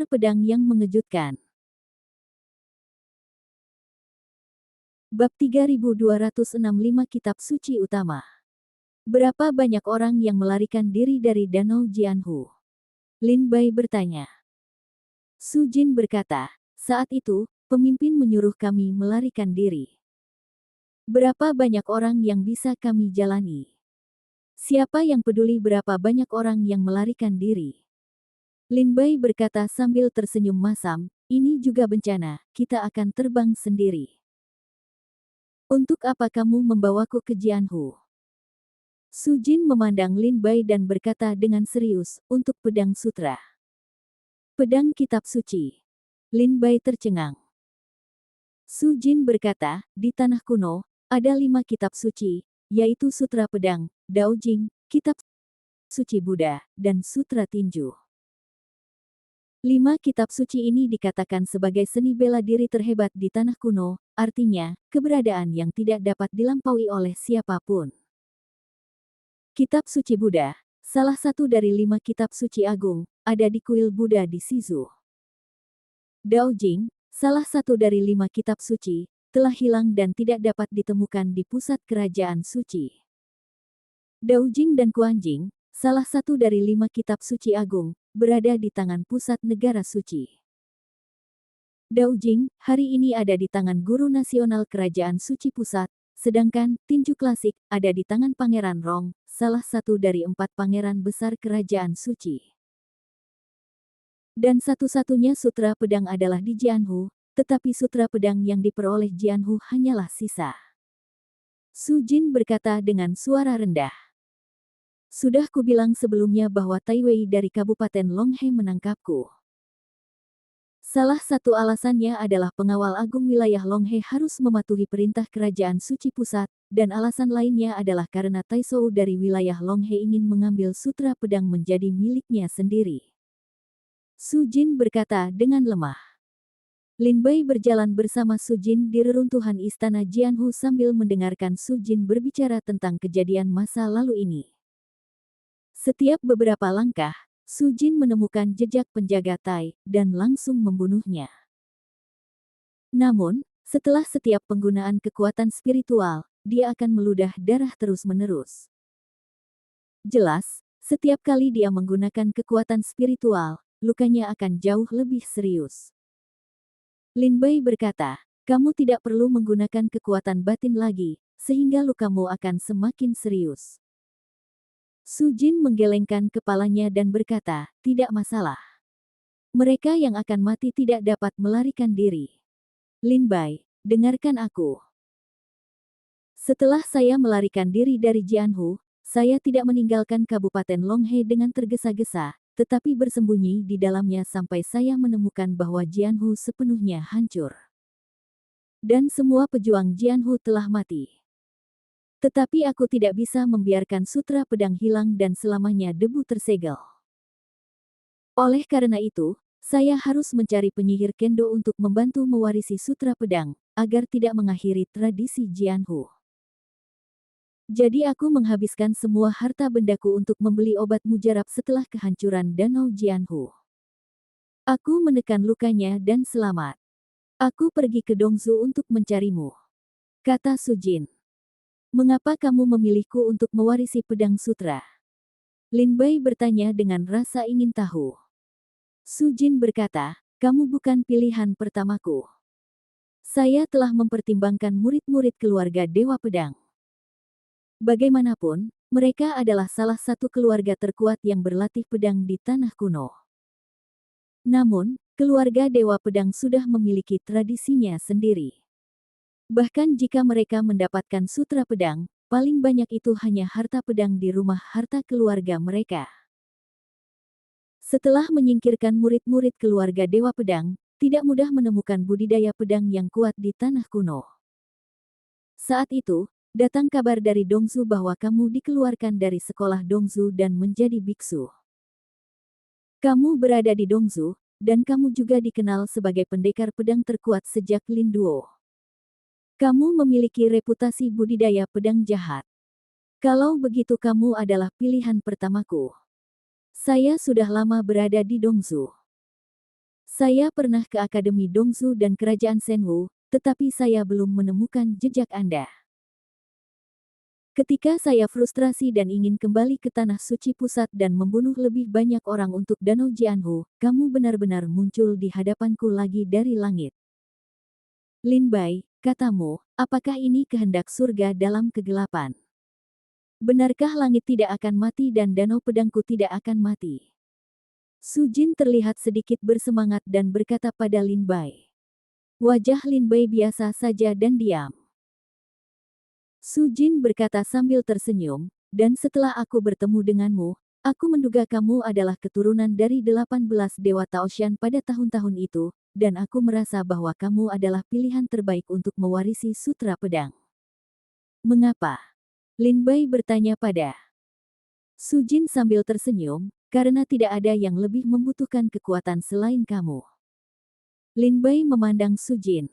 Pedang yang Mengejutkan. Bab 3265 Kitab Suci Utama. Berapa banyak orang yang melarikan diri dari Danau Jianhu? Lin Bai bertanya. Su Jin berkata, saat itu, pemimpin menyuruh kami melarikan diri. Berapa banyak orang yang bisa kami jalani? Siapa yang peduli berapa banyak orang yang melarikan diri? Lin Bai berkata sambil tersenyum masam, ini juga bencana, kita akan terbang sendiri. Untuk apa kamu membawaku ke Jianhu? Su Jin memandang Lin Bai dan berkata dengan serius, untuk pedang sutra. Pedang kitab suci. Lin Bai tercengang. Su Jin berkata, di tanah kuno, ada 5 kitab suci, yaitu Sutra Pedang, Dao Jing, Kitab Suci Buddha, dan Sutra Tinju. 5 kitab suci ini dikatakan sebagai seni bela diri terhebat di tanah kuno, artinya, keberadaan yang tidak dapat dilampaui oleh siapapun. Kitab Suci Buddha, salah satu dari 5 kitab suci agung, ada di kuil Buddha di Shizu. Dao Jing, salah satu dari 5 kitab suci, telah hilang dan tidak dapat ditemukan di pusat kerajaan suci. Dao Jing dan Kuan Jing, salah satu dari 5 kitab suci agung, berada di tangan pusat negara suci. Dao Jing, hari ini ada di tangan Guru Nasional Kerajaan Suci Pusat, sedangkan tinju klasik ada di tangan Pangeran Rong, salah satu dari 4 pangeran besar Kerajaan Suci. Dan satu-satunya sutra pedang adalah di Jianhu, tetapi sutra pedang yang diperoleh Jianhu hanyalah sisa. Su Jin berkata dengan suara rendah. Sudah kubilang sebelumnya bahwa Tai Wei dari Kabupaten Longhe menangkapku. Salah satu alasannya adalah pengawal agung wilayah Longhe harus mematuhi perintah Kerajaan Suci Pusat, dan alasan lainnya adalah karena Tai Shou dari wilayah Longhe ingin mengambil sutra pedang menjadi miliknya sendiri. Su Jin berkata dengan lemah. Lin Bai berjalan bersama Su Jin di reruntuhan istana Jianhu sambil mendengarkan Su Jin berbicara tentang kejadian masa lalu ini. Setiap beberapa langkah, Su Jin menemukan jejak penjaga Tai, dan langsung membunuhnya. Namun, setelah setiap penggunaan kekuatan spiritual, dia akan meludah darah terus-menerus. Jelas, setiap kali dia menggunakan kekuatan spiritual, lukanya akan jauh lebih serius. Lin Bai berkata, kamu tidak perlu menggunakan kekuatan batin lagi, sehingga lukamu akan semakin serius. Su Jin menggelengkan kepalanya dan berkata, tidak masalah. Mereka yang akan mati tidak dapat melarikan diri. Lin Bai, dengarkan aku. Setelah saya melarikan diri dari Jianhu, saya tidak meninggalkan Kabupaten Longhe dengan tergesa-gesa, tetapi bersembunyi di dalamnya sampai saya menemukan bahwa Jianhu sepenuhnya hancur. Dan semua pejuang Jianhu telah mati. Tetapi aku tidak bisa membiarkan sutra pedang hilang dan selamanya debu tersegel. Oleh karena itu, saya harus mencari penyihir kendo untuk membantu mewarisi sutra pedang, agar tidak mengakhiri tradisi Jianhu. Jadi aku menghabiskan semua harta bendaku untuk membeli obat mujarab setelah kehancuran Danau Jianhu. Aku menekan lukanya dan selamat. Aku pergi ke Dongzu untuk mencarimu, kata Su Jin. Mengapa kamu memilihku untuk mewarisi pedang sutra? Lin Bai bertanya dengan rasa ingin tahu. Su Jin berkata, kamu bukan pilihan pertamaku. Saya telah mempertimbangkan murid-murid keluarga Dewa Pedang. Bagaimanapun, mereka adalah salah satu keluarga terkuat yang berlatih pedang di tanah kuno. Namun, keluarga Dewa Pedang sudah memiliki tradisinya sendiri. Bahkan jika mereka mendapatkan sutra pedang, paling banyak itu hanya harta pedang di rumah harta keluarga mereka. Setelah menyingkirkan murid-murid keluarga Dewa Pedang, tidak mudah menemukan budidaya pedang yang kuat di tanah kuno. Saat itu, datang kabar dari Dongzu bahwa kamu dikeluarkan dari sekolah Dongzu dan menjadi biksu. Kamu berada di Dongzu, dan kamu juga dikenal sebagai pendekar pedang terkuat sejak Lin Duo. Kamu memiliki reputasi budidaya pedang jahat. Kalau begitu kamu adalah pilihan pertamaku. Saya sudah lama berada di Dongzu. Saya pernah ke Akademi Dongsu dan Kerajaan Senwu, tetapi saya belum menemukan jejak Anda. Ketika saya frustrasi dan ingin kembali ke Tanah Suci Pusat dan membunuh lebih banyak orang untuk Danau Jianhu, kamu benar-benar muncul di hadapanku lagi dari langit. Lin Bai, katamu, apakah ini kehendak surga dalam kegelapan? Benarkah langit tidak akan mati dan danau pedangku tidak akan mati? Su Jin terlihat sedikit bersemangat dan berkata pada Lin Bai. Wajah Lin Bai biasa saja dan diam. Su Jin berkata sambil tersenyum, dan setelah aku bertemu denganmu, aku menduga kamu adalah keturunan dari 18 Dewa Taoshan pada tahun-tahun itu, dan aku merasa bahwa kamu adalah pilihan terbaik untuk mewarisi Sutra Pedang. Mengapa? Lin Bai bertanya pada Su Jin sambil tersenyum, karena tidak ada yang lebih membutuhkan kekuatan selain kamu. Lin Bai memandang Su Jin.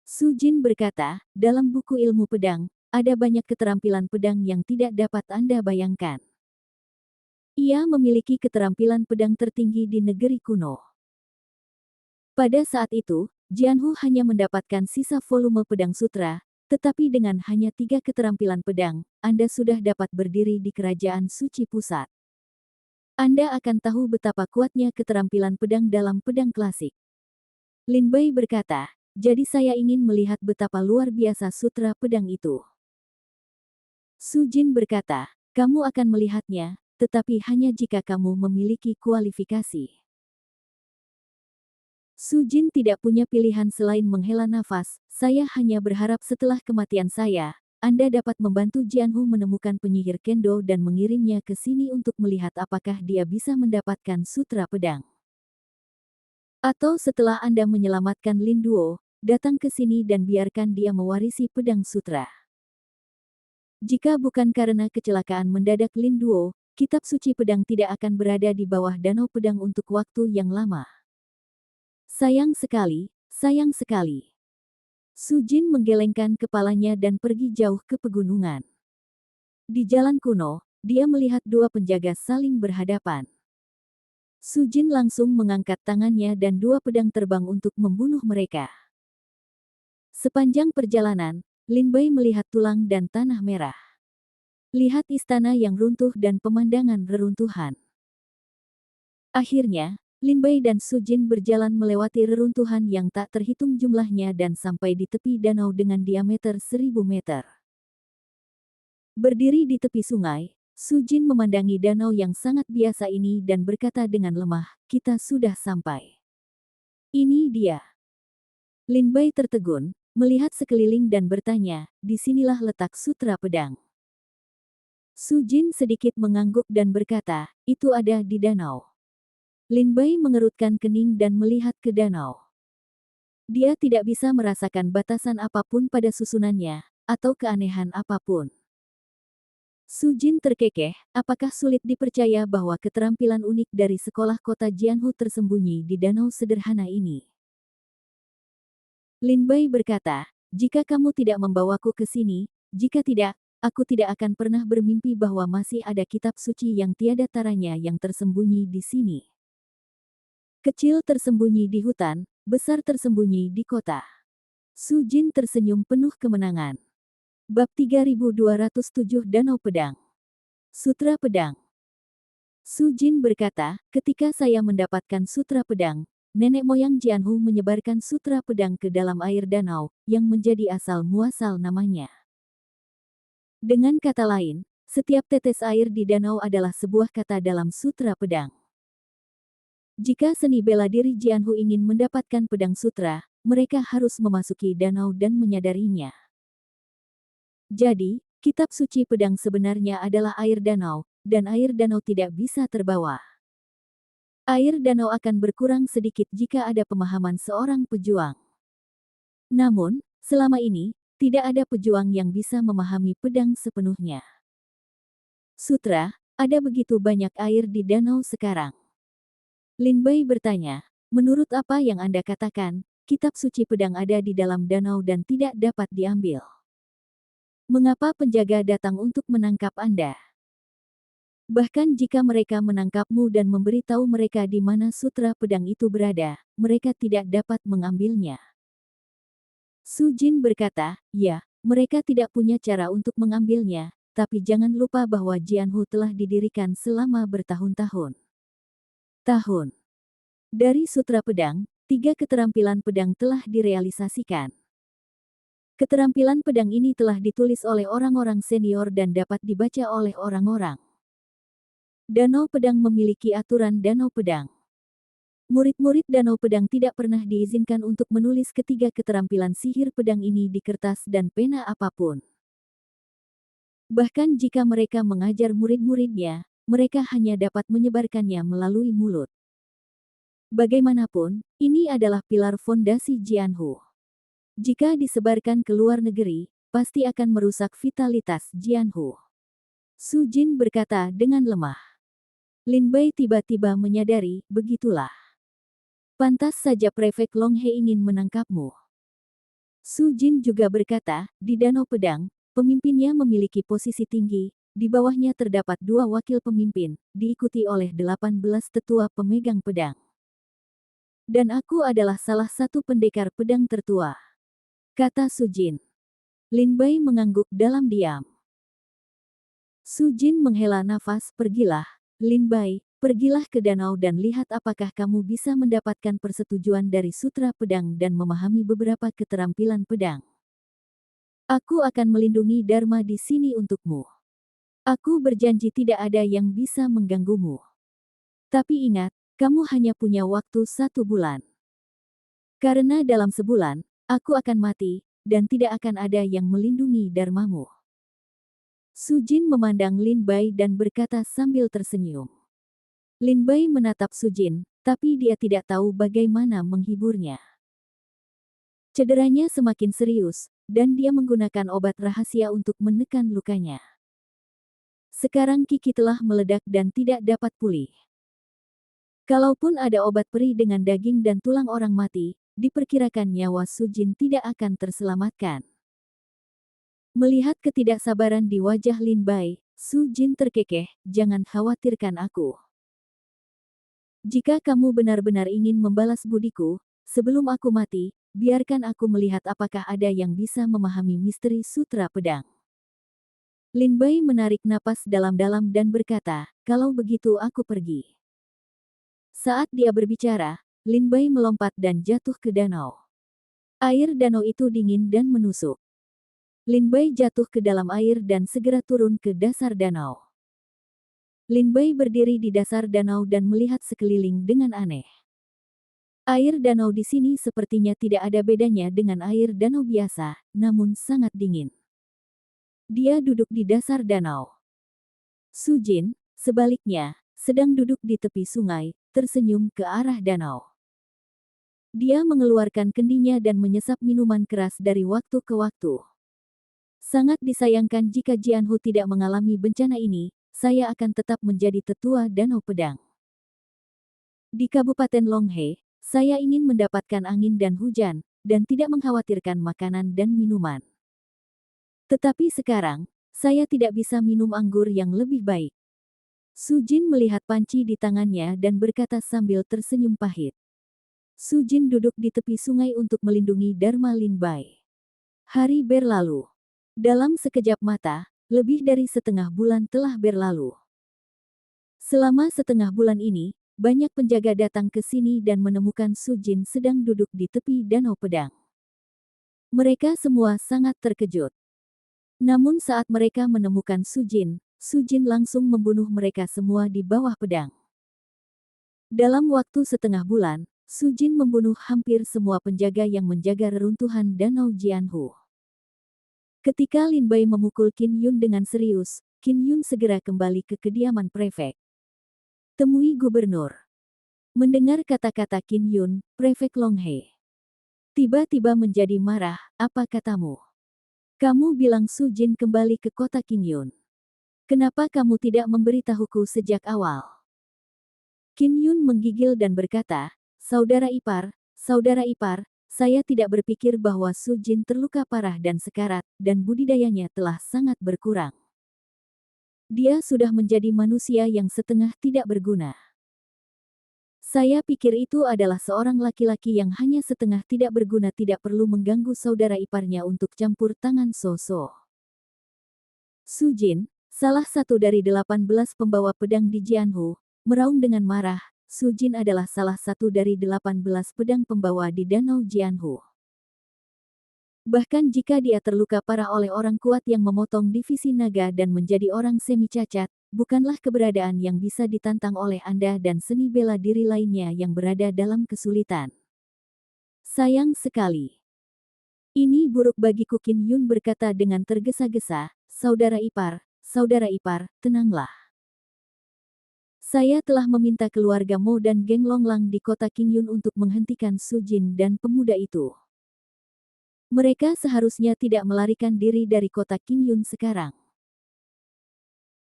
Su Jin berkata, dalam buku ilmu pedang, ada banyak keterampilan pedang yang tidak dapat Anda bayangkan. Ia memiliki keterampilan pedang tertinggi di negeri kuno. Pada saat itu, Jianhu hanya mendapatkan sisa volume pedang sutra, tetapi dengan hanya 3 keterampilan pedang, Anda sudah dapat berdiri di Kerajaan Suci Pusat. Anda akan tahu betapa kuatnya keterampilan pedang dalam pedang klasik. Lin Bai berkata, jadi saya ingin melihat betapa luar biasa sutra pedang itu. Su Jin berkata, kamu akan melihatnya, tetapi hanya jika kamu memiliki kualifikasi. Su Jin tidak punya pilihan selain menghela nafas, saya hanya berharap setelah kematian saya, Anda dapat membantu Jianhu menemukan penyihir Kendo dan mengirimnya ke sini untuk melihat apakah dia bisa mendapatkan sutra pedang. Atau setelah Anda menyelamatkan Lin Duo, datang ke sini dan biarkan dia mewarisi pedang sutra. Jika bukan karena kecelakaan mendadak Lin Duo, kitab suci pedang tidak akan berada di bawah danau pedang untuk waktu yang lama. Sayang sekali, sayang sekali. Su Jin menggelengkan kepalanya dan pergi jauh ke pegunungan. Di jalan kuno, dia melihat 2 penjaga saling berhadapan. Su Jin langsung mengangkat tangannya dan 2 pedang terbang untuk membunuh mereka. Sepanjang perjalanan, Lin Bai melihat tulang dan tanah merah. Lihat istana yang runtuh dan pemandangan reruntuhan. Akhirnya, Lin Bai dan Su Jin berjalan melewati reruntuhan yang tak terhitung jumlahnya dan sampai di tepi danau dengan diameter 1000 meter. Berdiri di tepi sungai, Su Jin memandangi danau yang sangat biasa ini dan berkata dengan lemah, kita sudah sampai. Ini dia. Lin Bai tertegun, melihat sekeliling dan bertanya, disinilah letak sutra pedang. Su Jin sedikit mengangguk dan berkata, itu ada di danau. Lin Bai mengerutkan kening dan melihat ke danau. Dia tidak bisa merasakan batasan apapun pada susunannya, atau keanehan apapun. Su Jin terkekeh, apakah sulit dipercaya bahwa keterampilan unik dari sekolah kota Jianhu tersembunyi di danau sederhana ini? Lin Bai berkata, jika kamu tidak membawaku ke sini, jika tidak, aku tidak akan pernah bermimpi bahwa masih ada kitab suci yang tiada taranya yang tersembunyi di sini. Kecil tersembunyi di hutan, besar tersembunyi di kota. Su Jin tersenyum penuh kemenangan. Bab 3207 Danau Pedang. Sutra Pedang. Su Jin berkata, ketika saya mendapatkan sutra pedang, nenek moyang Jianhu menyebarkan sutra pedang ke dalam air danau, yang menjadi asal muasal namanya. Dengan kata lain, setiap tetes air di danau adalah sebuah kata dalam sutra pedang. Jika seni bela diri Jianhu ingin mendapatkan pedang sutra, mereka harus memasuki danau dan menyadarinya. Jadi, kitab suci pedang sebenarnya adalah air danau, dan air danau tidak bisa terbawa. Air danau akan berkurang sedikit jika ada pemahaman seorang pejuang. Namun, selama ini, tidak ada pejuang yang bisa memahami pedang sepenuhnya. Sutra, ada begitu banyak air di danau sekarang. Lin Bai bertanya, menurut apa yang Anda katakan, kitab suci pedang ada di dalam danau dan tidak dapat diambil. Mengapa penjaga datang untuk menangkap Anda? Bahkan jika mereka menangkapmu dan memberitahu mereka di mana sutra pedang itu berada, mereka tidak dapat mengambilnya. Su Jin berkata, ya, mereka tidak punya cara untuk mengambilnya, tapi jangan lupa bahwa Jianhu telah didirikan selama bertahun-tahun. Tahun. Dari sutra pedang, 3 keterampilan pedang telah direalisasikan. Keterampilan pedang ini telah ditulis oleh orang-orang senior dan dapat dibaca oleh orang-orang. Danau Pedang memiliki aturan Danau Pedang. Murid-murid Danau Pedang tidak pernah diizinkan untuk menulis ketiga keterampilan sihir pedang ini di kertas dan pena apapun. Bahkan jika mereka mengajar murid-muridnya, mereka hanya dapat menyebarkannya melalui mulut. Bagaimanapun, ini adalah pilar fondasi Jianhu. Jika disebarkan ke luar negeri, pasti akan merusak vitalitas Jianhu. Su Jin berkata dengan lemah. Lin Bai tiba-tiba menyadari, begitulah. Pantas saja Prefek Long He ingin menangkapmu. Su Jin juga berkata, di Danau Pedang, pemimpinnya memiliki posisi tinggi, di bawahnya terdapat 2 wakil pemimpin, diikuti oleh 18 tetua pemegang pedang. Dan aku adalah salah satu pendekar pedang tertua. Kata Su Jin. Lin Bai mengangguk dalam diam. Su Jin menghela nafas, pergilah, Lin Bai, pergilah ke danau dan lihat apakah kamu bisa mendapatkan persetujuan dari sutra pedang dan memahami beberapa keterampilan pedang. Aku akan melindungi Dharma di sini untukmu. Aku berjanji tidak ada yang bisa mengganggumu. Tapi ingat, kamu hanya punya waktu 1 bulan. Karena dalam sebulan, aku akan mati, dan tidak akan ada yang melindungi Dharmamu. Su Jin memandang Lin Bai dan berkata sambil tersenyum. Lin Bai menatap Su Jin, tapi dia tidak tahu bagaimana menghiburnya. Cederanya semakin serius, dan dia menggunakan obat rahasia untuk menekan lukanya. Sekarang Kiki telah meledak dan tidak dapat pulih. Kalaupun ada obat perih dengan daging dan tulang orang mati, diperkirakan nyawa Su Jin tidak akan terselamatkan. Melihat ketidaksabaran di wajah Lin Bai, Su Jin terkekeh, jangan khawatirkan aku. Jika kamu benar-benar ingin membalas budiku, sebelum aku mati, biarkan aku melihat apakah ada yang bisa memahami misteri sutra pedang. Lin Bai menarik napas dalam-dalam dan berkata, kalau begitu aku pergi. Saat dia berbicara, Lin Bai melompat dan jatuh ke danau. Air danau itu dingin dan menusuk. Lin Bai jatuh ke dalam air dan segera turun ke dasar danau. Lin Bai berdiri di dasar danau dan melihat sekeliling dengan aneh. Air danau di sini sepertinya tidak ada bedanya dengan air danau biasa, namun sangat dingin. Dia duduk di dasar danau. Su Jin, sebaliknya, sedang duduk di tepi sungai, tersenyum ke arah danau. Dia mengeluarkan kendinya dan menyesap minuman keras dari waktu ke waktu. Sangat disayangkan jika Jianhu tidak mengalami bencana ini, saya akan tetap menjadi tetua Danau Pedang. Di Kabupaten Longhe, saya ingin mendapatkan angin dan hujan, dan tidak mengkhawatirkan makanan dan minuman. Tetapi sekarang, saya tidak bisa minum anggur yang lebih baik. Su Jin melihat panci di tangannya dan berkata sambil tersenyum pahit. Su Jin duduk di tepi sungai untuk melindungi Dharma Lin Bai. Hari berlalu. Dalam sekejap mata, lebih dari setengah bulan telah berlalu. Selama setengah bulan ini, banyak penjaga datang ke sini dan menemukan Su Jin sedang duduk di tepi Danau Pedang. Mereka semua sangat terkejut. Namun saat mereka menemukan Su Jin langsung membunuh mereka semua di bawah pedang. Dalam waktu setengah bulan, Su Jin membunuh hampir semua penjaga yang menjaga reruntuhan Danau Jianhu. Ketika Lin Bai memukul Qin Yun dengan serius, Qin Yun segera kembali ke kediaman prefek. Temui gubernur. Mendengar kata-kata Qin Yun, Prefek Long He tiba-tiba menjadi marah, apa katamu? Kamu bilang Su Jin kembali ke kota Qin Yun. Kenapa kamu tidak memberitahuku sejak awal? Qin Yun menggigil dan berkata, saudara ipar, saya tidak berpikir bahwa Su Jin terluka parah dan sekarat, dan budidayanya telah sangat berkurang. Dia sudah menjadi manusia yang setengah tidak berguna. Saya pikir itu adalah seorang laki-laki yang hanya setengah tidak berguna, tidak perlu mengganggu saudara iparnya untuk campur tangan So-so. Sujin, salah satu dari 18 pembawa pedang di Jianhu, meraung dengan marah. Sujin adalah salah satu dari 18 pedang pembawa di Danau Jianhu. Bahkan jika dia terluka parah oleh orang kuat yang memotong divisi naga dan menjadi orang semi cacat, bukanlah keberadaan yang bisa ditantang oleh Anda dan seni bela diri lainnya yang berada dalam kesulitan. Sayang sekali. Ini buruk bagiku, Qin Yun berkata dengan tergesa-gesa. Saudara ipar, tenanglah. Saya telah meminta keluarga Mo dan geng Longlang di kota Qingyun untuk menghentikan Sujin dan pemuda itu. Mereka seharusnya tidak melarikan diri dari kota Qingyun sekarang.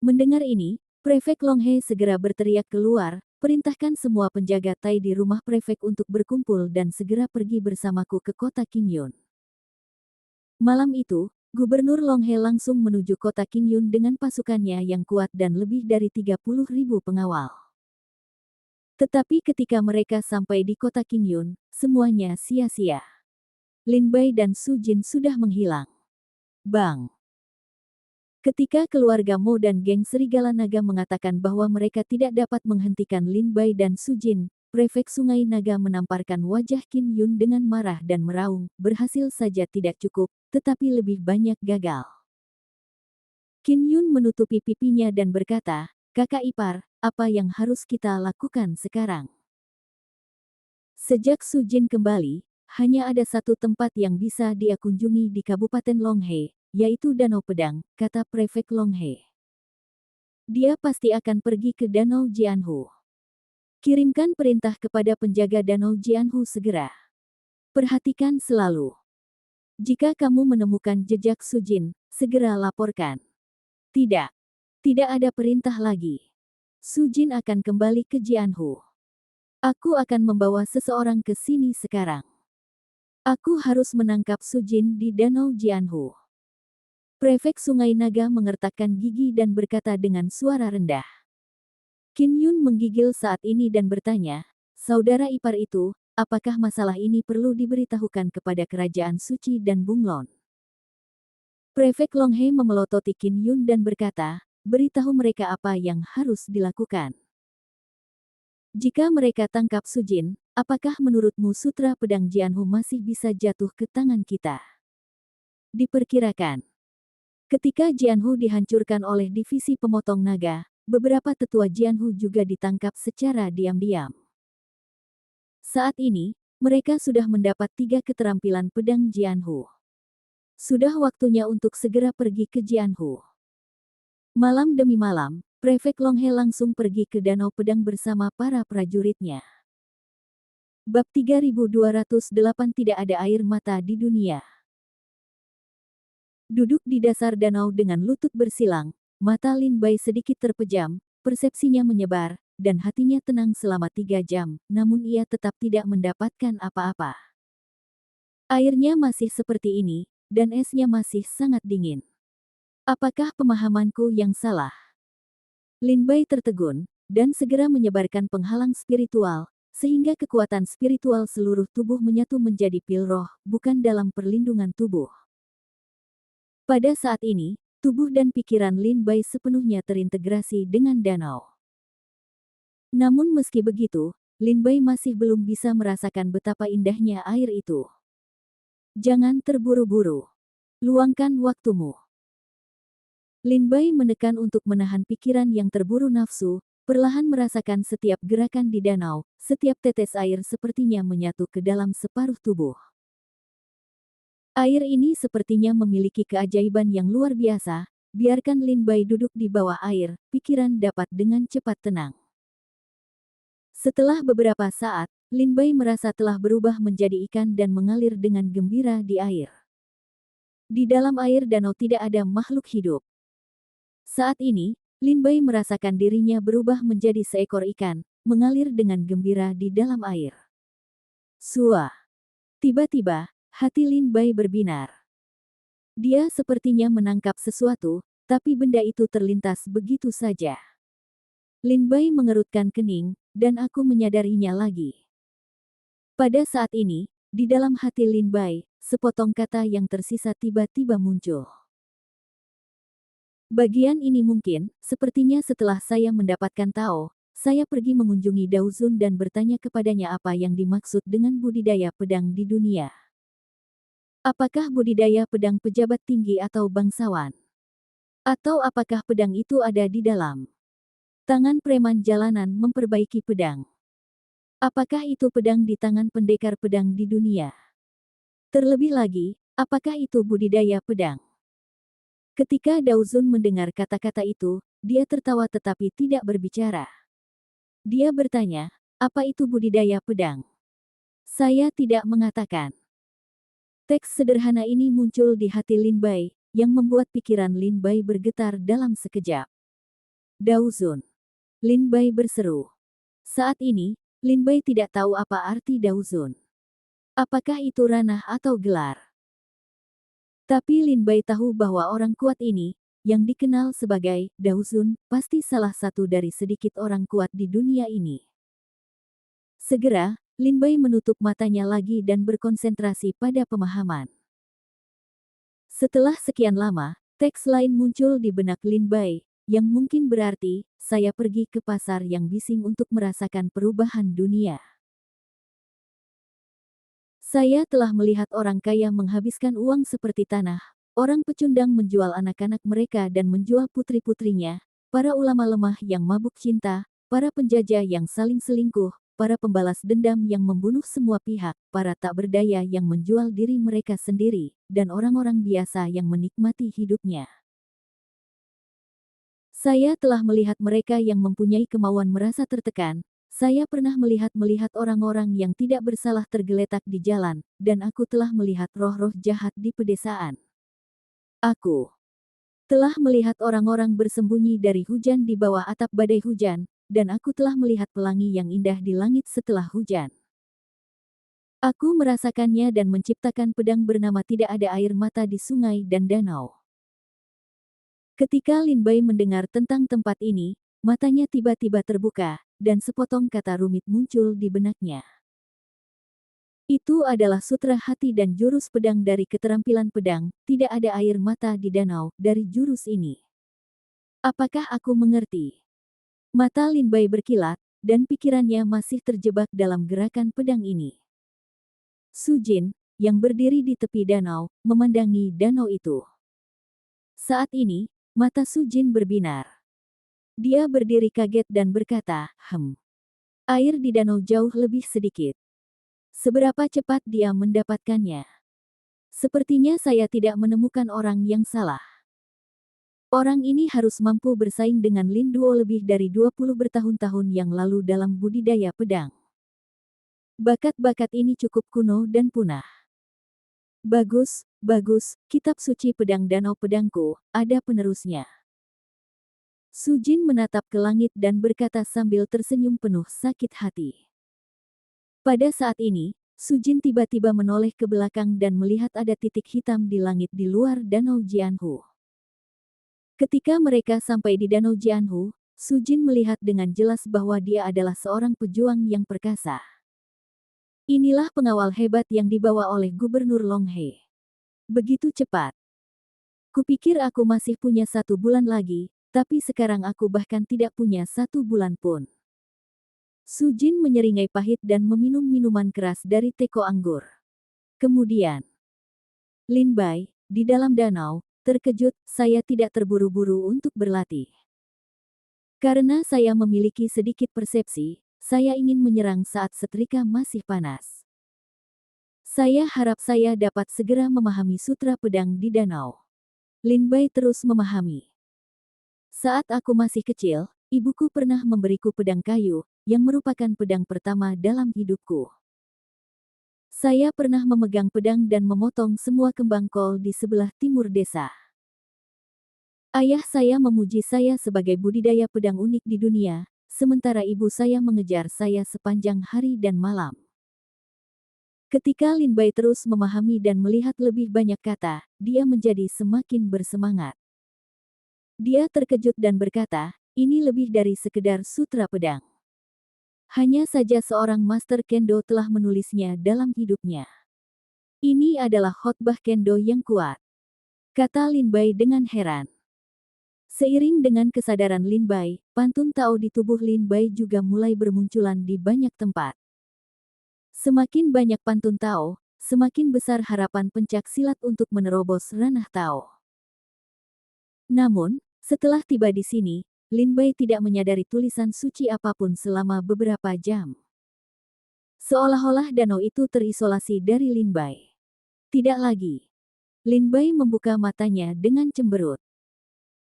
Mendengar ini, Prefek Longhe segera berteriak keluar, perintahkan semua penjaga Tai di rumah prefek untuk berkumpul dan segera pergi bersamaku ke kota Qingyun. Malam itu, Gubernur Longhe langsung menuju kota Qingyun dengan pasukannya yang kuat dan lebih dari 30.000 pengawal. Tetapi ketika mereka sampai di kota Qingyun, semuanya sia-sia. Lin Bai dan Su Jin sudah menghilang. Bang! Ketika keluarga Mo dan geng Serigala Naga mengatakan bahwa mereka tidak dapat menghentikan Lin Bai dan Su Jin, Prefek Sungai Naga menamparkan wajah Qin Yun dengan marah dan meraung, berhasil saja tidak cukup, tetapi lebih banyak gagal. Qin Yun menutupi pipinya dan berkata, "Kakak ipar, apa yang harus kita lakukan sekarang?" Sejak Su Jin kembali, hanya ada satu tempat yang bisa dia kunjungi di Kabupaten Longhe, yaitu Danau Pedang, kata Prefek Longhe. Dia pasti akan pergi ke Danau Jianhu. Kirimkan perintah kepada penjaga Danau Jianhu segera. Perhatikan selalu. Jika kamu menemukan jejak Su Jin, segera laporkan. Tidak. Tidak ada perintah lagi. Su Jin akan kembali ke Jianhu. Aku akan membawa seseorang ke sini sekarang. Aku harus menangkap Su Jin di Danau Jianhu. Prefek Sungai Naga mengertakkan gigi dan berkata dengan suara rendah. Qin Yun menggigil saat ini dan bertanya, "Saudara ipar itu, apakah masalah ini perlu diberitahukan kepada Kerajaan Suci dan Bunglon?" Prefek Longhe memelototi Qin Yun dan berkata, "Beritahu mereka apa yang harus dilakukan. Jika mereka tangkap Su Jin, apakah menurutmu sutra pedang Jianhu masih bisa jatuh ke tangan kita?" Diperkirakan, ketika Jianhu dihancurkan oleh divisi pemotong naga, beberapa tetua Jianhu juga ditangkap secara diam-diam. Saat ini, mereka sudah mendapat 3 keterampilan pedang Jianhu. Sudah waktunya untuk segera pergi ke Jianhu. Malam demi malam, Prefek Longhe langsung pergi ke Danau Pedang bersama para prajuritnya. Bab 3208 Tidak ada air mata di dunia. Duduk di dasar danau dengan lutut bersilang, mata Lin Bai sedikit terpejam, persepsinya menyebar, dan hatinya tenang selama 3 jam, namun ia tetap tidak mendapatkan apa-apa. Airnya masih seperti ini, dan esnya masih sangat dingin. Apakah pemahamanku yang salah? Lin Bai tertegun, dan segera menyebarkan penghalang spiritual, sehingga kekuatan spiritual seluruh tubuh menyatu menjadi pil roh, bukan dalam perlindungan tubuh. Pada saat ini, tubuh dan pikiran Lin Bai sepenuhnya terintegrasi dengan danau. Namun meski begitu, Lin Bai masih belum bisa merasakan betapa indahnya air itu. Jangan terburu-buru. Luangkan waktumu. Lin Bai menekan untuk menahan pikiran yang terburu nafsu, perlahan merasakan setiap gerakan di danau, setiap tetes air sepertinya menyatu ke dalam separuh tubuh. Air ini sepertinya memiliki keajaiban yang luar biasa, biarkan Lin Bai duduk di bawah air, pikiran dapat dengan cepat tenang. Setelah beberapa saat, Lin Bai merasa telah berubah menjadi ikan dan mengalir dengan gembira di air. Di dalam air danau tidak ada makhluk hidup. Saat ini, Lin Bai merasakan dirinya berubah menjadi seekor ikan, mengalir dengan gembira di dalam air. Sua. Tiba-tiba, hati Lin Bai berbinar. Dia sepertinya menangkap sesuatu, tapi benda itu terlintas begitu saja. Lin Bai mengerutkan kening, dan aku menyadarinya lagi. Pada saat ini, di dalam hati Lin Bai, sepotong kata yang tersisa tiba-tiba muncul. Bagian ini mungkin, sepertinya setelah saya mendapatkan Tao, saya pergi mengunjungi Daozun dan bertanya kepadanya apa yang dimaksud dengan budidaya pedang di dunia. Apakah budidaya pedang pejabat tinggi atau bangsawan? Atau apakah pedang itu ada di dalam tangan preman jalanan memperbaiki pedang? Apakah itu pedang di tangan pendekar pedang di dunia? Terlebih lagi, apakah itu budidaya pedang? Ketika Daozun mendengar kata-kata itu, dia tertawa tetapi tidak berbicara. Dia bertanya, apa itu budidaya pedang? Saya tidak mengatakan. Teks sederhana ini muncul di hati Lin Bai, yang membuat pikiran Lin Bai bergetar dalam sekejap. Daozun. Lin Bai berseru. Saat ini, Lin Bai tidak tahu apa arti Daozun. Apakah itu ranah atau gelar? Tapi Lin Bai tahu bahwa orang kuat ini, yang dikenal sebagai Daozun, pasti salah satu dari sedikit orang kuat di dunia ini. Segera, Lin Bai menutup matanya lagi dan berkonsentrasi pada pemahaman. Setelah sekian lama, teks lain muncul di benak Lin Bai, yang mungkin berarti, saya pergi ke pasar yang bising untuk merasakan perubahan dunia. Saya telah melihat orang kaya menghabiskan uang seperti tanah, orang pecundang menjual anak-anak mereka dan menjual putri-putrinya, para ulama lemah yang mabuk cinta, para penjajah yang saling selingkuh, para pembalas dendam yang membunuh semua pihak, para tak berdaya yang menjual diri mereka sendiri, dan orang-orang biasa yang menikmati hidupnya. Saya telah melihat mereka yang mempunyai kemauan merasa tertekan. Saya pernah melihat orang-orang yang tidak bersalah tergeletak di jalan, dan aku telah melihat roh-roh jahat di pedesaan. Aku telah melihat orang-orang bersembunyi dari hujan di bawah atap badai hujan, dan aku telah melihat pelangi yang indah di langit setelah hujan. Aku merasakannya dan menciptakan pedang bernama tidak ada air mata di sungai dan danau. Ketika Lin Bai mendengar tentang tempat ini, matanya tiba-tiba terbuka, dan sepotong kata rumit muncul di benaknya. Itu adalah sutra hati dan jurus pedang dari keterampilan pedang, tidak ada air mata di danau, dari jurus ini. Apakah aku mengerti? Mata Lin Bai berkilat, dan pikirannya masih terjebak dalam gerakan pedang ini. Su Jin, yang berdiri di tepi danau, memandangi danau itu. Saat ini, mata Su Jin berbinar. Dia berdiri kaget dan berkata, air di danau jauh lebih sedikit. Seberapa cepat dia mendapatkannya? Sepertinya saya tidak menemukan orang yang salah. Orang ini harus mampu bersaing dengan Lin Duo lebih dari 20 bertahun-tahun yang lalu dalam budidaya pedang. Bakat-bakat ini cukup kuno dan punah. Bagus, bagus, kitab suci pedang danau pedangku, ada penerusnya. Su Jin menatap ke langit dan berkata sambil tersenyum penuh sakit hati. Pada saat ini, Su Jin tiba-tiba menoleh ke belakang dan melihat ada titik hitam di langit di luar danau Jianhu. Ketika mereka sampai di danau Jianhu, Su Jin melihat dengan jelas bahwa dia adalah seorang pejuang yang perkasa. Inilah pengawal hebat yang dibawa oleh Gubernur Long He. Begitu cepat. Kupikir aku masih punya 1 bulan lagi, tapi sekarang aku bahkan tidak punya 1 bulan pun. Su Jin menyeringai pahit dan meminum minuman keras dari teko anggur. Kemudian, Lin Bai, di dalam danau, terkejut, saya tidak terburu-buru untuk berlatih. Karena saya memiliki sedikit persepsi, saya ingin menyerang saat setrika masih panas. Saya harap saya dapat segera memahami sutra pedang di danau. Lin Bai terus memahami. Saat aku masih kecil, ibuku pernah memberiku pedang kayu, yang merupakan pedang pertama dalam hidupku. Saya pernah memegang pedang dan memotong semua kembang kol di sebelah timur desa. Ayah saya memuji saya sebagai budidaya pedang unik di dunia, sementara ibu saya mengejar saya sepanjang hari dan malam. Ketika Lin Bai terus memahami dan melihat lebih banyak kata, dia menjadi semakin bersemangat. Dia terkejut dan berkata, ini lebih dari sekedar sutra pedang. Hanya saja seorang master kendo telah menulisnya dalam hidupnya. Ini adalah khotbah kendo yang kuat, kata Lin Bai dengan heran. Seiring dengan kesadaran Lin Bai, pantun Tao di tubuh Lin Bai juga mulai bermunculan di banyak tempat. Semakin banyak pantun Tao, semakin besar harapan pencak silat untuk menerobos ranah Tao. Namun, setelah tiba di sini, Lin Bai tidak menyadari tulisan suci apapun selama beberapa jam. Seolah-olah danau itu terisolasi dari Lin Bai. Tidak lagi. Lin Bai membuka matanya dengan cemberut.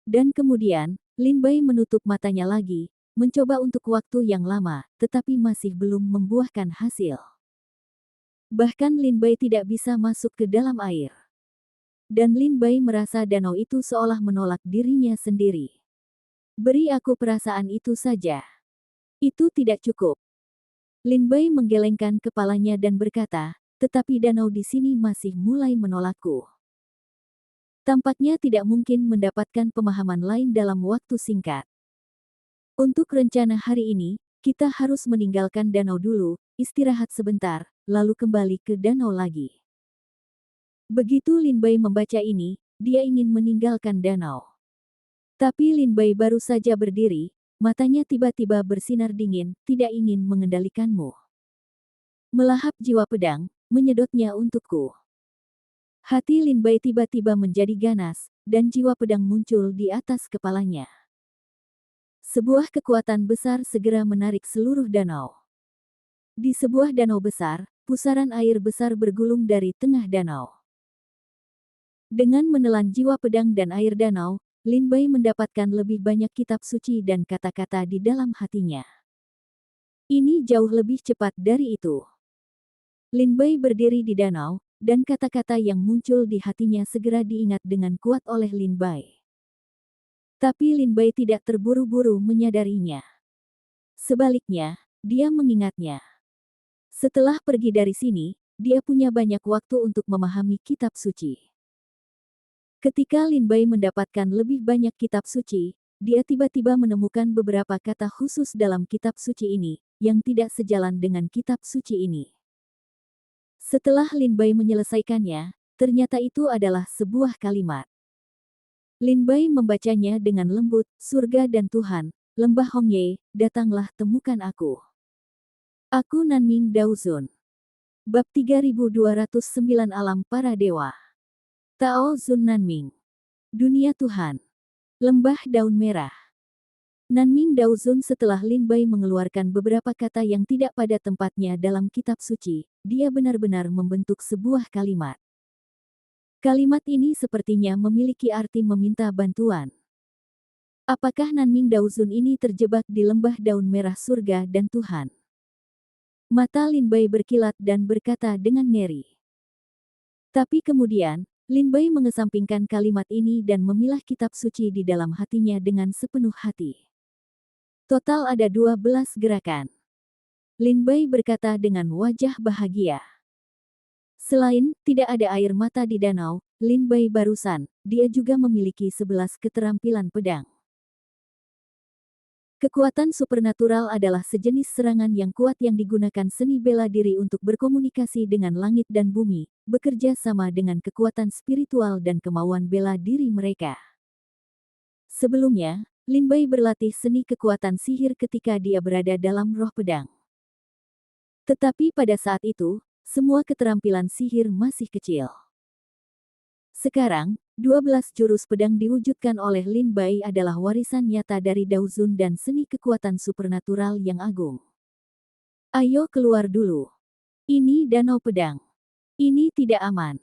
Dan kemudian, Lin Bai menutup matanya lagi, mencoba untuk waktu yang lama, tetapi masih belum membuahkan hasil. Bahkan Lin Bai tidak bisa masuk ke dalam air. Dan Lin Bai merasa danau itu seolah menolak dirinya sendiri. Beri aku perasaan itu saja. Itu tidak cukup. Lin Bai menggelengkan kepalanya dan berkata, tetapi danau di sini masih mulai menolakku. Tampaknya tidak mungkin mendapatkan pemahaman lain dalam waktu singkat. Untuk rencana hari ini, kita harus meninggalkan danau dulu, istirahat sebentar, lalu kembali ke danau lagi. Begitu Lin Bai membaca ini, dia ingin meninggalkan danau. Tapi Lin Bai baru saja berdiri, matanya tiba-tiba bersinar dingin, tidak ingin mengendalikanmu. Melahap jiwa pedang, menyedotnya untukku. Hati Lin Bai tiba-tiba menjadi ganas, dan jiwa pedang muncul di atas kepalanya. Sebuah kekuatan besar segera menarik seluruh danau. Di sebuah danau besar, pusaran air besar bergulung dari tengah danau. Dengan menelan jiwa pedang dan air danau, Lin Bai mendapatkan lebih banyak kitab suci dan kata-kata di dalam hatinya. Ini jauh lebih cepat dari itu. Lin Bai berdiri di danau, dan kata-kata yang muncul di hatinya segera diingat dengan kuat oleh Lin Bai. Tapi Lin Bai tidak terburu-buru menyadarinya. Sebaliknya, dia mengingatnya. Setelah pergi dari sini, dia punya banyak waktu untuk memahami kitab suci. Ketika Lin Bai mendapatkan lebih banyak kitab suci, dia tiba-tiba menemukan beberapa kata khusus dalam kitab suci ini, yang tidak sejalan dengan kitab suci ini. Setelah Lin Bai menyelesaikannya, ternyata itu adalah sebuah kalimat. Lin Bai membacanya dengan lembut, surga dan Tuhan, lembah Hongye, datanglah temukan aku. Aku Nanming Daozun. Bab 3209 Alam Para Dewa. Tao Zun Nanming. Dunia Tuhan. Lembah Daun Merah. Nanming Daozun. Setelah Lin Bai mengeluarkan beberapa kata yang tidak pada tempatnya dalam kitab suci, dia benar-benar membentuk sebuah kalimat. Kalimat ini sepertinya memiliki arti meminta bantuan. Apakah Nanming Daozun ini terjebak di lembah daun merah surga dan Tuhan? Mata Lin Bai berkilat dan berkata dengan ngeri. Tapi kemudian, Lin Bai mengesampingkan kalimat ini dan memilah kitab suci di dalam hatinya dengan sepenuh hati. Total ada 12 gerakan. Lin Bai berkata dengan wajah bahagia. Selain tidak ada air mata di danau, Lin Bai barusan, dia juga memiliki 11 keterampilan pedang. Kekuatan supernatural adalah sejenis serangan yang kuat yang digunakan seni bela diri untuk berkomunikasi dengan langit dan bumi, bekerja sama dengan kekuatan spiritual dan kemauan bela diri mereka. Sebelumnya, Lin Bai berlatih seni kekuatan sihir ketika dia berada dalam roh pedang. Tetapi pada saat itu, semua keterampilan sihir masih kecil. Sekarang, 12 jurus pedang diwujudkan oleh Lin Bai adalah warisan nyata dari Daozun dan seni kekuatan supernatural yang agung. Ayo keluar dulu. Ini danau pedang. Ini tidak aman.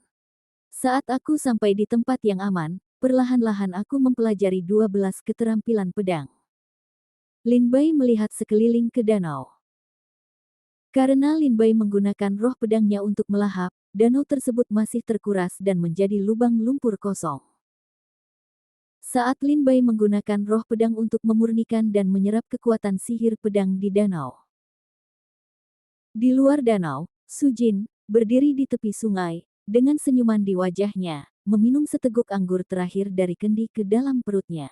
Saat aku sampai di tempat yang aman, perlahan-lahan aku mempelajari 12 keterampilan pedang. Lin Bai melihat sekeliling ke danau. Karena Lin Bai menggunakan roh pedangnya untuk melahap, danau tersebut masih terkuras dan menjadi lubang lumpur kosong. Saat Lin Bai menggunakan roh pedang untuk memurnikan dan menyerap kekuatan sihir pedang di danau. Di luar danau, Su Jin, berdiri di tepi sungai, dengan senyuman di wajahnya, meminum seteguk anggur terakhir dari kendi ke dalam perutnya.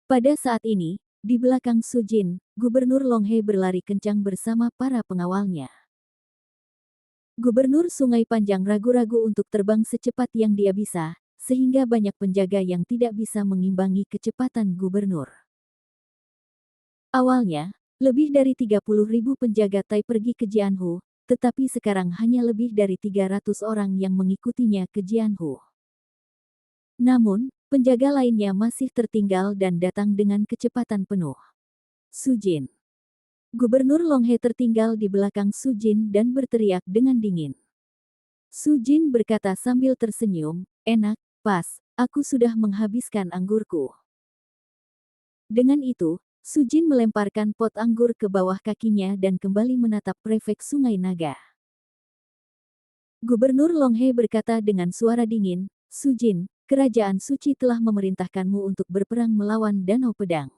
Pada saat ini, di belakang Sujin, Gubernur Longhe berlari kencang bersama para pengawalnya. Gubernur Sungai Panjang ragu-ragu untuk terbang secepat yang dia bisa, sehingga banyak penjaga yang tidak bisa mengimbangi kecepatan gubernur. Awalnya, lebih dari 30.000 penjaga Tai pergi ke Jianhu, tetapi sekarang hanya lebih dari 300 orang yang mengikutinya ke Jianhu. Namun, penjaga lainnya masih tertinggal dan datang dengan kecepatan penuh. Sujin. Gubernur Longhe tertinggal di belakang Sujin dan berteriak dengan dingin. Sujin berkata sambil tersenyum, "Enak, pas, aku sudah menghabiskan anggurku." Dengan itu, Sujin melemparkan pot anggur ke bawah kakinya dan kembali menatap prefek Sungai Naga. Gubernur Longhe berkata dengan suara dingin, "Sujin, Kerajaan Suci telah memerintahkanmu untuk berperang melawan Danau Pedang.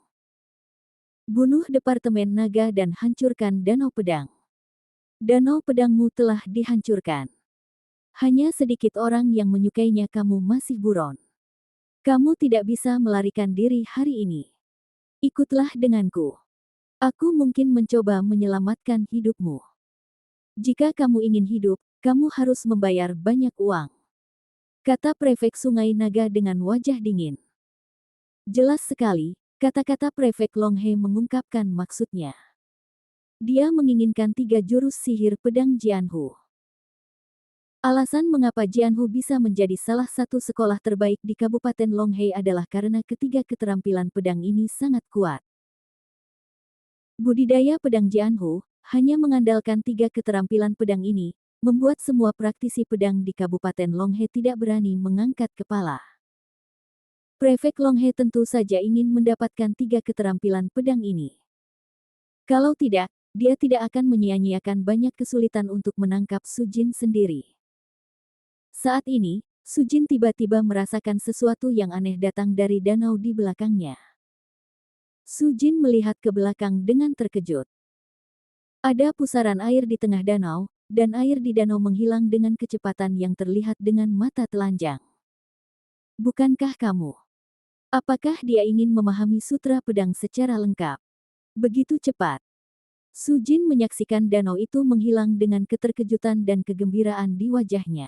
Bunuh Departemen Naga dan hancurkan Danau Pedang. Danau Pedangmu telah dihancurkan. Hanya sedikit orang yang menyukainya, kamu masih buron. Kamu tidak bisa melarikan diri hari ini. Ikutlah denganku. Aku mungkin mencoba menyelamatkan hidupmu. Jika kamu ingin hidup, kamu harus membayar banyak uang," kata prefek Sungai Naga dengan wajah dingin. Jelas sekali, kata-kata prefek Longhe mengungkapkan maksudnya. Dia menginginkan 3 jurus sihir pedang Jianhu. Alasan mengapa Jianhu bisa menjadi salah satu sekolah terbaik di Kabupaten Longhe adalah karena ketiga keterampilan pedang ini sangat kuat. Budidaya pedang Jianhu, hanya mengandalkan 3 keterampilan pedang ini, membuat semua praktisi pedang di Kabupaten Longhe tidak berani mengangkat kepala. Prefek Longhe tentu saja ingin mendapatkan 3 keterampilan pedang ini. Kalau tidak, dia tidak akan menyia-nyiakan banyak kesulitan untuk menangkap Sujin sendiri. Saat ini, Sujin tiba-tiba merasakan sesuatu yang aneh datang dari danau di belakangnya. Sujin melihat ke belakang dengan terkejut. Ada pusaran air di tengah danau, dan air di danau menghilang dengan kecepatan yang terlihat dengan mata telanjang. Bukankah kamu? Apakah dia ingin memahami sutra pedang secara lengkap? Begitu cepat. Sujin menyaksikan danau itu menghilang dengan keterkejutan dan kegembiraan di wajahnya.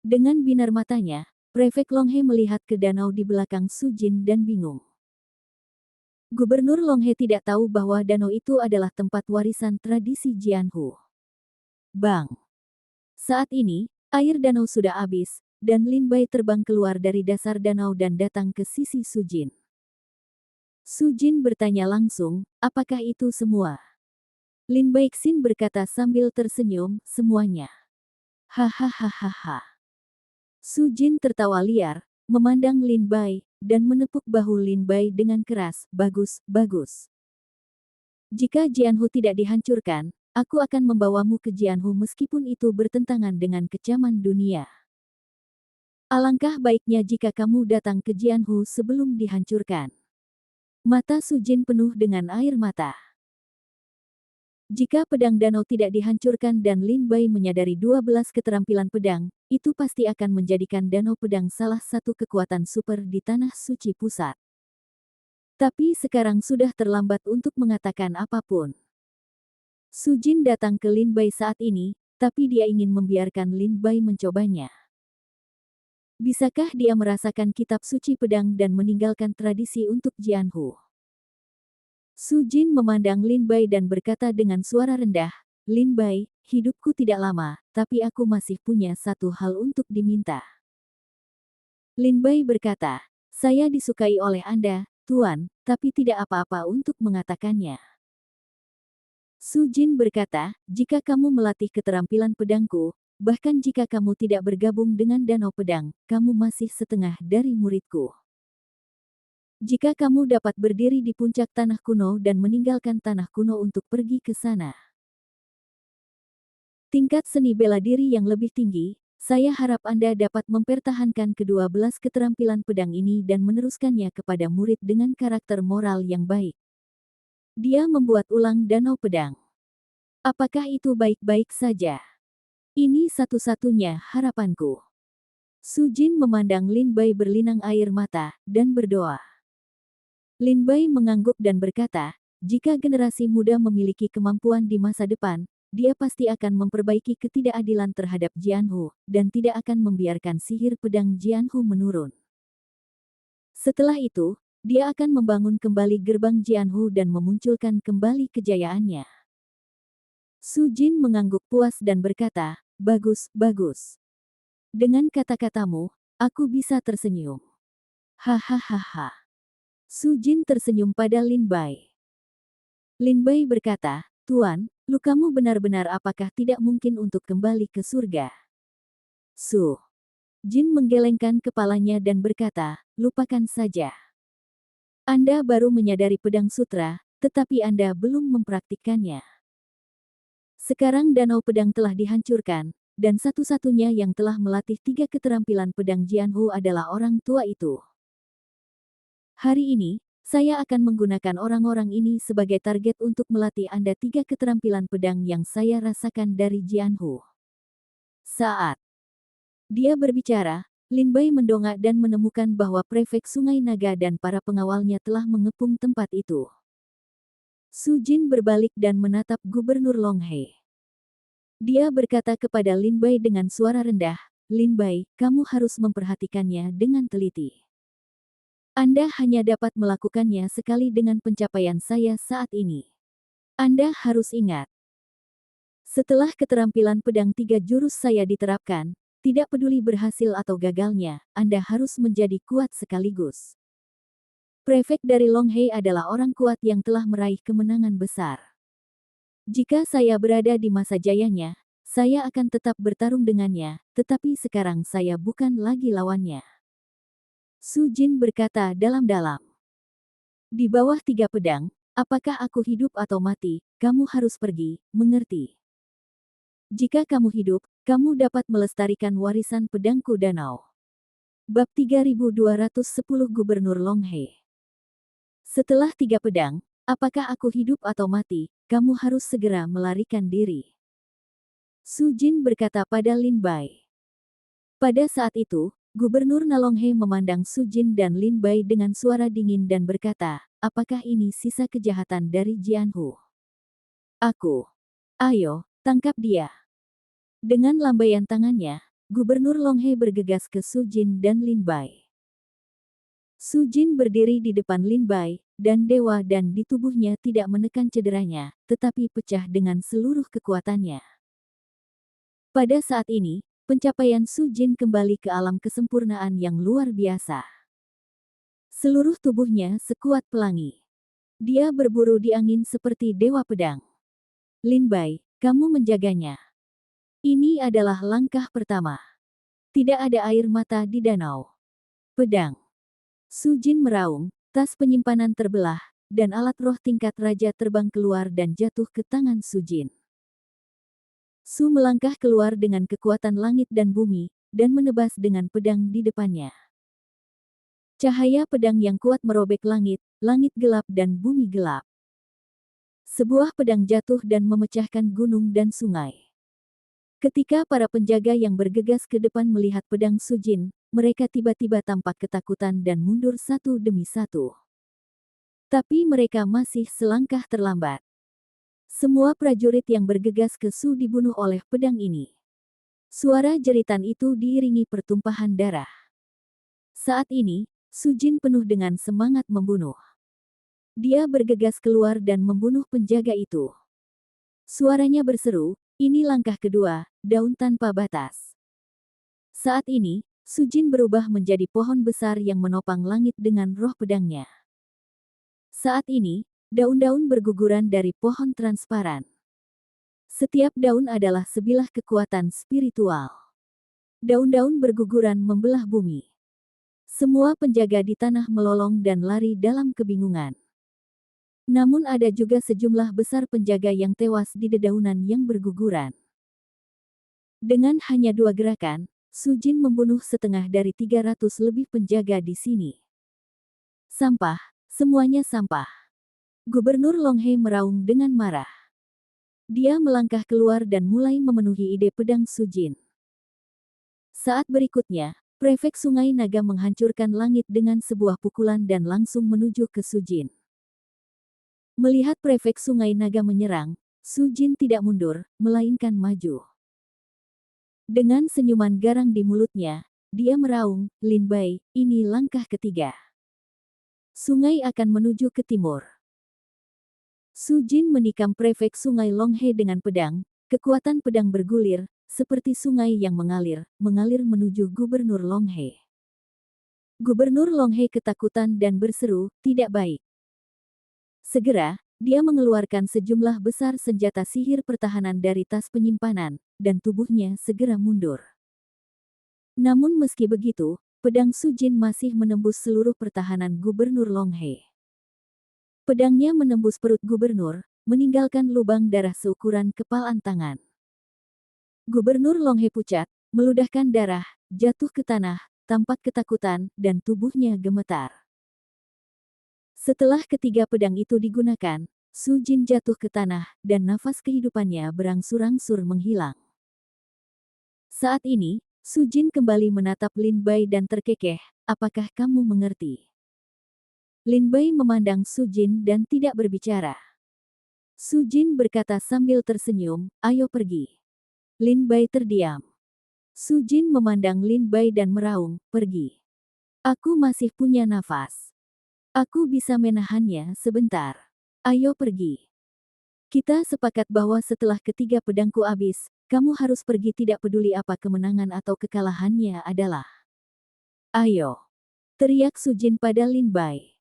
Dengan binar matanya, prefek Longhe melihat ke danau di belakang Sujin dan bingung. Gubernur Longhe tidak tahu bahwa danau itu adalah tempat warisan tradisi Jianhu. Bang! Saat ini, air danau sudah habis, dan Lin Bai terbang keluar dari dasar danau dan datang ke sisi Sujin. Sujin bertanya langsung, "Apakah itu semua?" Lin Baixin berkata sambil tersenyum, "Semuanya." Hahaha. Sujin tertawa liar, memandang Lin Bai, dan menepuk bahu Lin Bai dengan keras, "Bagus, bagus. Jika Jianhu tidak dihancurkan, aku akan membawamu ke Jianhu meskipun itu bertentangan dengan kecaman dunia. Alangkah baiknya jika kamu datang ke Jianhu sebelum dihancurkan." Mata Sujin penuh dengan air mata. Jika pedang danau tidak dihancurkan dan Lin Bai menyadari 12 keterampilan pedang, itu pasti akan menjadikan danau pedang salah satu kekuatan super di Tanah Suci Pusat. Tapi sekarang sudah terlambat untuk mengatakan apapun. Sujin datang ke Lin Bai saat ini, tapi dia ingin membiarkan Lin Bai mencobanya. Bisakah dia merasakan kitab suci pedang dan meninggalkan tradisi untuk Jianhu? Sujin memandang Lin Bai dan berkata dengan suara rendah, "Lin Bai, hidupku tidak lama, tapi aku masih punya satu hal untuk diminta." Lin Bai berkata, "Saya disukai oleh Anda, Tuan, tapi tidak apa-apa untuk mengatakannya." Sujin berkata, "Jika kamu melatih keterampilan pedangku, bahkan jika kamu tidak bergabung dengan Danau Pedang, kamu masih setengah dari muridku. Jika kamu dapat berdiri di puncak tanah kuno dan meninggalkan tanah kuno untuk pergi ke sana. Tingkat seni bela diri yang lebih tinggi, saya harap Anda dapat mempertahankan ke-12 keterampilan pedang ini dan meneruskannya kepada murid dengan karakter moral yang baik." Dia membuat ulang Danau Pedang. Apakah itu baik-baik saja? Ini satu-satunya harapanku. Sujin memandang Lin Bai berlinang air mata, dan berdoa. Lin Bai mengangguk dan berkata, jika generasi muda memiliki kemampuan di masa depan, dia pasti akan memperbaiki ketidakadilan terhadap Jianhu, dan tidak akan membiarkan sihir pedang Jianhu menurun. Setelah itu, dia akan membangun kembali gerbang Jianhu dan memunculkan kembali kejayaannya. Su Jin mengangguk puas dan berkata, bagus, bagus. Dengan kata-katamu, aku bisa tersenyum. Hahaha. Su Jin tersenyum pada Lin Bai. Lin Bai berkata, Tuan, lukamu benar-benar apakah tidak mungkin untuk kembali ke surga? Su Jin menggelengkan kepalanya dan berkata, lupakan saja. Anda baru menyadari pedang sutra, tetapi Anda belum mempraktikkannya. Sekarang danau pedang telah dihancurkan, dan satu-satunya yang telah melatih 3 keterampilan pedang Jianhu adalah orang tua itu. Hari ini, saya akan menggunakan orang-orang ini sebagai target untuk melatih Anda 3 keterampilan pedang yang saya rasakan dari Jianhu. Saat dia berbicara, Lin Bai mendongak dan menemukan bahwa prefek Sungai Naga dan para pengawalnya telah mengepung tempat itu. Su Jin berbalik dan menatap Gubernur Long He. Dia berkata kepada Lin Bai dengan suara rendah, Lin Bai, kamu harus memperhatikannya dengan teliti. Anda hanya dapat melakukannya sekali dengan pencapaian saya saat ini. Anda harus ingat. Setelah keterampilan pedang 3 jurus saya diterapkan, tidak peduli berhasil atau gagalnya, Anda harus menjadi kuat sekaligus. Prefek dari Long He adalah orang kuat yang telah meraih kemenangan besar. Jika saya berada di masa jayanya, saya akan tetap bertarung dengannya, tetapi sekarang saya bukan lagi lawannya. Su Jin berkata dalam-dalam. Di bawah 3 pedang, apakah aku hidup atau mati, kamu harus pergi, mengerti? Jika kamu hidup, kamu dapat melestarikan warisan pedangku danau. Bab 3210 Gubernur Long He. Setelah 3 pedang, apakah aku hidup atau mati, kamu harus segera melarikan diri. Su Jin berkata pada Lin Bai. Pada saat itu, Gubernur Nalong He memandang Su Jin dan Lin Bai dengan suara dingin dan berkata, apakah ini sisa kejahatan dari Jianhu? Aku. Ayo, tangkap dia. Dengan lambaian tangannya, Gubernur Long He bergegas ke Su Jin dan Lin Bai. Su Jin berdiri di depan Lin Bai, dan dewa dan di tubuhnya tidak menekan cederanya, tetapi pecah dengan seluruh kekuatannya. Pada saat ini, pencapaian Su Jin kembali ke alam kesempurnaan yang luar biasa. Seluruh tubuhnya sekuat pelangi. Dia berburu di angin seperti dewa pedang. Lin Bai, kamu menjaganya. Ini adalah langkah pertama. Tidak ada air mata di danau. Pedang. Su Jin meraung, tas penyimpanan terbelah, dan alat roh tingkat raja terbang keluar dan jatuh ke tangan Su Jin. Su melangkah keluar dengan kekuatan langit dan bumi, dan menebas dengan pedang di depannya. Cahaya pedang yang kuat merobek langit, langit gelap dan bumi gelap. Sebuah pedang jatuh dan memecahkan gunung dan sungai. Ketika para penjaga yang bergegas ke depan melihat pedang Su Jin, mereka tiba-tiba tampak ketakutan dan mundur satu demi satu. Tapi mereka masih selangkah terlambat. Semua prajurit yang bergegas ke Su dibunuh oleh pedang ini. Suara jeritan itu diiringi pertumpahan darah. Saat ini, Su Jin penuh dengan semangat membunuh. Dia bergegas keluar dan membunuh penjaga itu. Suaranya berseru, ini langkah kedua, daun tanpa batas. Saat ini, Su Jin berubah menjadi pohon besar yang menopang langit dengan roh pedangnya. Saat ini, daun-daun berguguran dari pohon transparan. Setiap daun adalah sebilah kekuatan spiritual. Daun-daun berguguran membelah bumi. Semua penjaga di tanah melolong dan lari dalam kebingungan. Namun ada juga sejumlah besar penjaga yang tewas di dedaunan yang berguguran. Dengan hanya 2 gerakan, Su Jin membunuh setengah dari 300 lebih penjaga di sini. Sampah, semuanya sampah. Gubernur Long He meraung dengan marah. Dia melangkah keluar dan mulai memenuhi ide pedang Su Jin. Saat berikutnya, Prefek Sungai Naga menghancurkan langit dengan sebuah pukulan dan langsung menuju ke Sujin. Melihat Prefek Sungai Naga menyerang, Sujin tidak mundur, melainkan maju. Dengan senyuman garang di mulutnya, dia meraung, "Lin Bai, ini langkah ketiga. Sungai akan menuju ke timur." Sujin menikam Prefek Sungai Longhe dengan pedang, kekuatan pedang bergulir, seperti sungai yang mengalir menuju Gubernur Longhe. Gubernur Longhe ketakutan dan berseru, "Tidak baik." Segera, dia mengeluarkan sejumlah besar senjata sihir pertahanan dari tas penyimpanan, dan tubuhnya segera mundur. Namun meski begitu, pedang Sujin masih menembus seluruh pertahanan Gubernur Longhe. Pedangnya menembus perut gubernur, meninggalkan lubang darah seukuran kepalan tangan. Gubernur Longhe pucat, meludahkan darah, jatuh ke tanah, tampak ketakutan, dan tubuhnya gemetar. Setelah ketiga pedang itu digunakan, Sujin jatuh ke tanah, dan nafas kehidupannya berangsur-angsur menghilang. Saat ini, Sujin kembali menatap Lin Bai dan terkekeh, "Apakah kamu mengerti?" Lin Bai memandang Sujin dan tidak berbicara. Sujin berkata sambil tersenyum, "Ayo pergi." Lin Bai terdiam. Sujin memandang Lin Bai dan meraung, "Pergi. Aku masih punya nafas. Aku bisa menahannya sebentar. Ayo pergi. Kita sepakat bahwa setelah ketiga pedangku habis, kamu harus pergi tidak peduli apa kemenangan atau kekalahannya adalah. Ayo." Teriak Sujin pada Lin Bai.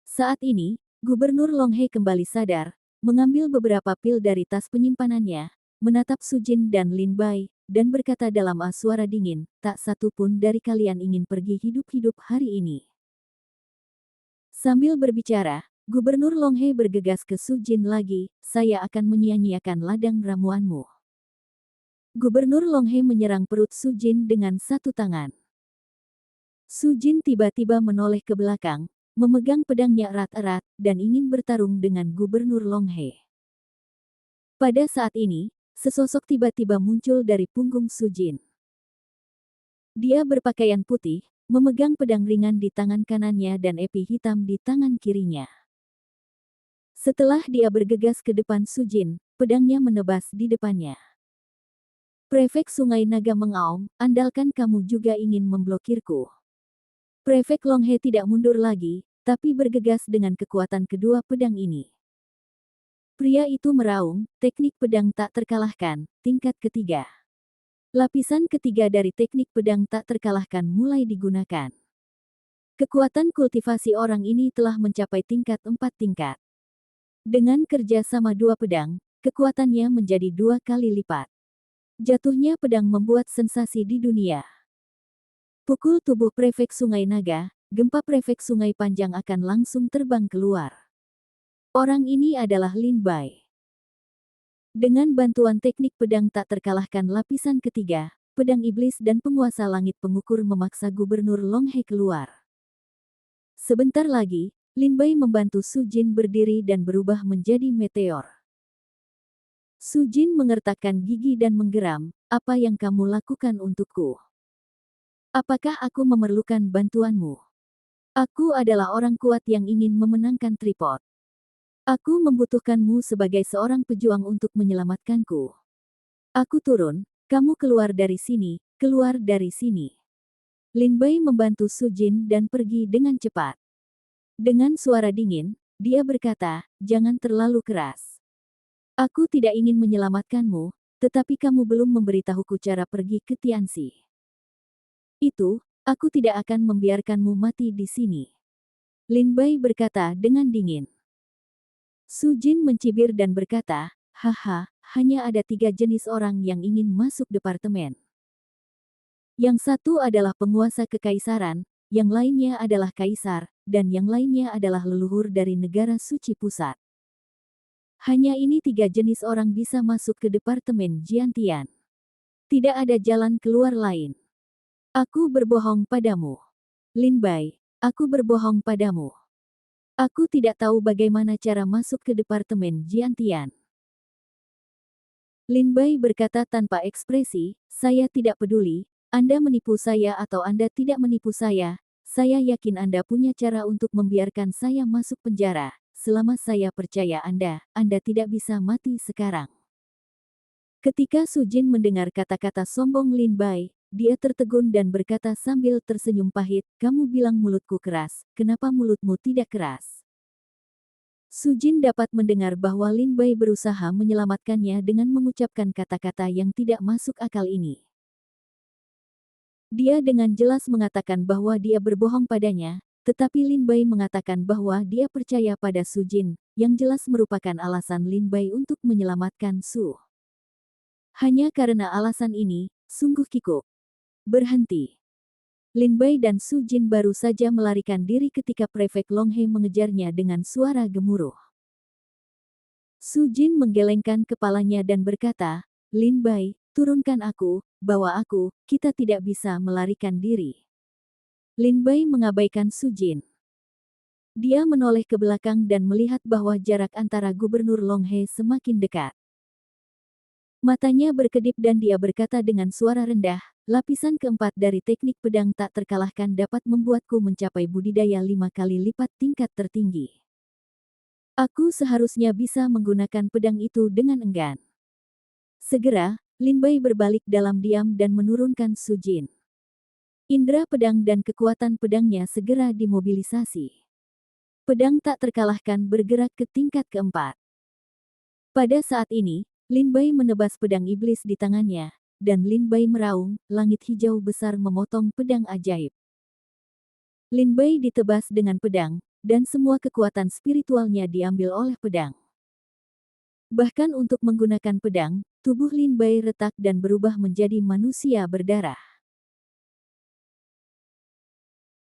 Saat ini, Gubernur Longhe kembali sadar, mengambil beberapa pil dari tas penyimpanannya, menatap Sujin dan Lin Bai, dan berkata dalam suara dingin, "Tak satu pun dari kalian ingin pergi hidup-hidup hari ini." Sambil berbicara, Gubernur Longhe bergegas ke Sujin lagi, "Saya akan menyia-nyiakan ladang ramuanmu." Gubernur Longhe menyerang perut Sujin dengan satu tangan. Sujin tiba-tiba menoleh ke belakang, memegang pedangnya erat-erat, dan ingin bertarung dengan Gubernur Longhe. Pada saat ini, sesosok tiba-tiba muncul dari punggung Sujin. Dia berpakaian putih, memegang pedang ringan di tangan kanannya dan epi hitam di tangan kirinya. Setelah dia bergegas ke depan Sujin, pedangnya menebas di depannya. Prefek Sungai Naga mengaum, "Andalkan kamu juga ingin memblokirku." Prefek Longhe tidak mundur lagi, tapi bergegas dengan kekuatan kedua pedang ini. Pria itu meraung, "Teknik pedang tak terkalahkan, tingkat ketiga." Lapisan ketiga dari teknik pedang tak terkalahkan mulai digunakan. Kekuatan kultivasi orang ini telah mencapai tingkat 4 tingkat. Dengan kerja sama dua pedang, kekuatannya menjadi 2 kali lipat. Jatuhnya pedang membuat sensasi di dunia. Pukul tubuh Prefek Sungai Naga, gempa Prefek Sungai Panjang akan langsung terbang keluar. Orang ini adalah Lin Bai. Dengan bantuan teknik pedang tak terkalahkan lapisan ketiga, pedang iblis dan penguasa langit pengukur memaksa Gubernur Longhe keluar. Sebentar lagi, Lin Bai membantu Sujin berdiri dan berubah menjadi meteor. Sujin mengertakkan gigi dan menggeram, "Apa yang kamu lakukan untukku? Apakah aku memerlukan bantuanmu? Aku adalah orang kuat yang ingin memenangkan tripod. Aku membutuhkanmu sebagai seorang pejuang untuk menyelamatkanku. Aku turun, kamu keluar dari sini, keluar dari sini." Lin Bai membantu Sujin dan pergi dengan cepat. Dengan suara dingin, dia berkata, "Jangan terlalu keras. Aku tidak ingin menyelamatkanmu, tetapi kamu belum memberitahuku cara pergi ke Tianxi. Itu, aku tidak akan membiarkanmu mati di sini." Lin Bai berkata dengan dingin. Sujin mencibir dan berkata, "Haha, hanya ada 3 jenis orang yang ingin masuk departemen. Yang satu adalah penguasa kekaisaran, yang lainnya adalah kaisar, dan yang lainnya adalah leluhur dari negara suci pusat. Hanya ini 3 jenis orang bisa masuk ke departemen Jiantian. Tidak ada jalan keluar lain. Aku berbohong padamu. Lin Bai, aku berbohong padamu. Aku tidak tahu bagaimana cara masuk ke departemen Jiantian." Lin Bai berkata tanpa ekspresi, "Saya tidak peduli, Anda menipu saya atau Anda tidak menipu saya yakin Anda punya cara untuk membiarkan saya masuk penjara. Selama saya percaya Anda tidak bisa mati sekarang. Ketika Sujin mendengar kata-kata sombong Lin Bai, dia tertegun dan berkata sambil tersenyum pahit, "Kamu bilang mulutku keras, kenapa mulutmu tidak keras?" Sujin dapat mendengar bahwa Lin Bai berusaha menyelamatkannya dengan mengucapkan kata-kata yang tidak masuk akal ini. Dia dengan jelas mengatakan bahwa dia berbohong padanya, tetapi Lin Bai mengatakan bahwa dia percaya pada Sujin, yang jelas merupakan alasan Lin Bai untuk menyelamatkan Su. Hanya karena alasan ini, sungguh kikuk. Berhenti. Lin Bai dan Sujin baru saja melarikan diri ketika Prefek Long He mengejarnya dengan suara gemuruh. Sujin menggelengkan kepalanya dan berkata, "Lin Bai, turunkan aku, bawa aku, kita tidak bisa melarikan diri." Lin Bai mengabaikan Sujin. Dia menoleh ke belakang dan melihat bahwa jarak antara Gubernur Long He semakin dekat. Matanya berkedip dan dia berkata dengan suara rendah, "Lapisan keempat dari teknik pedang tak terkalahkan dapat membuatku mencapai budidaya 5 kali lipat tingkat tertinggi. Aku seharusnya bisa menggunakan pedang itu dengan enggan." Segera, Lin Bai berbalik dalam diam dan menurunkan Sujin. Indera pedang dan kekuatan pedangnya segera dimobilisasi. Pedang tak terkalahkan bergerak ke tingkat keempat. Pada saat ini, Lin Bai menebas pedang iblis di tangannya, dan Lin Bai meraung, langit hijau besar memotong pedang ajaib. Lin Bai ditebas dengan pedang, dan semua kekuatan spiritualnya diambil oleh pedang. Bahkan untuk menggunakan pedang, tubuh Lin Bai retak dan berubah menjadi manusia berdarah.